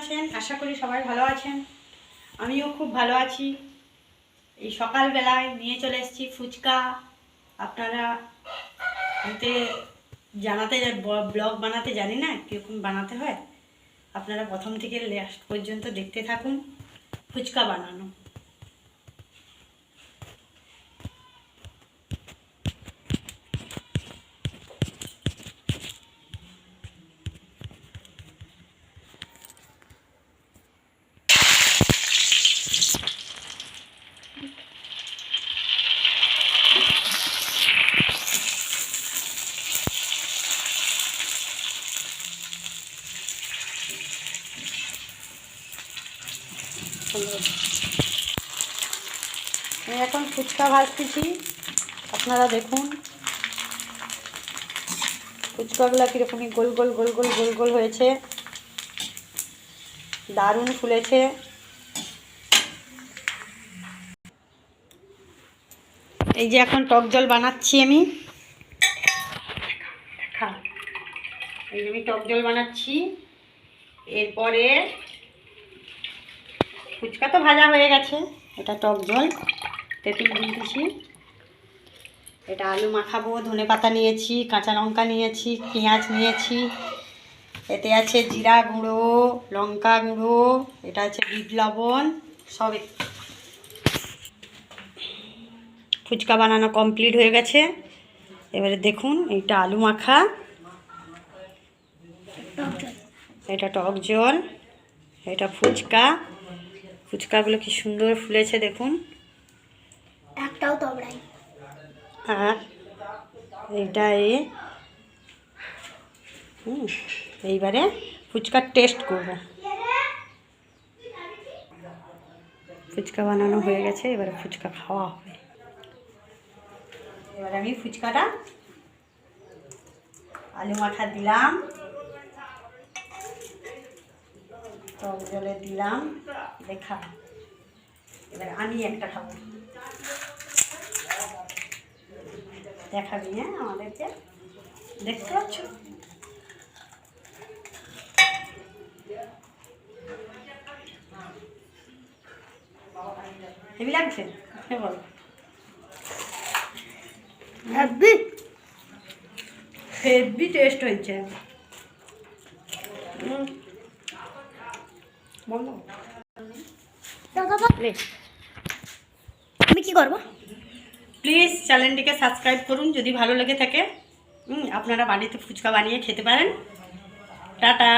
আছেন? আশা করি সবাই ভালো আছেন। আমিও খুব ভালো আছি। এই সকালবেলায় নিয়ে চলে এসেছি ফুচকা। আপনারা এতে জানাতে ব্লগ বানাতে জানি না কীরকম বানাতে হয়। আপনারা প্রথম থেকে লাস্ট পর্যন্ত দেখতে থাকুন ফুচকা বানানো। আমি এখন ফুচকা ভাজতেছি, আপনারা দেখুন ফুচকাগুলো কীরকমই গোল গোল গোল গোল গোল গোল হয়েছে, দারুণ ফুলেছে। এই যে এখন টক জল বানাচ্ছি আমি। এই যে আমি টক জল বানাচ্ছি। এরপরে ফুচকা তো ভাজা হয়ে গেছে, এটা টক জল তেঁতুল দিয়েছি। এটা আলু মাখাবো, ধনেপাতা নিয়েছি, কাঁচা লঙ্কা নিয়েছি, পেঁয়াজ নিয়েছি। এতে আছে জিরা গুঁড়ো, লঙ্কা গুঁড়ো, এটা আছে বিট লবণ, সব। ফুচকা বানানো কমপ্লিট হয়ে গেছে। এবারে দেখুন এইটা আলু মাখা, এটা টক জল, এটা ফুচকা। ফুচকাগুলো কি সুন্দর ফুলেছে দেখুন, একটাও তবড়াই। আর এইটা এইবারে ফুচকার টেস্ট করব। ফুচকা বানানো হয়ে গেছে, এবারে ফুচকা খাওয়া হবে। এবারে আমি ফুচকাটা আলু মাখা দিলাম, টক জলে দিলাম, দেখা। এবার আমি একটা খাবো, দেখাবি হ্যাঁ আমাদেরকে, দেখতে পাচ্ছ? হেভি লাগছে, হ্যাঁ বলো। হেভি হেভি টেস্ট হয়েছে। বলো আমি কি করবো? প্লিজ চ্যানেলটিকে সাবস্ক্রাইব করুন যদি ভালো লেগে থাকে। আপনারা বাড়িতে ফুচকা বানিয়ে খেতে পারেন। টাটা।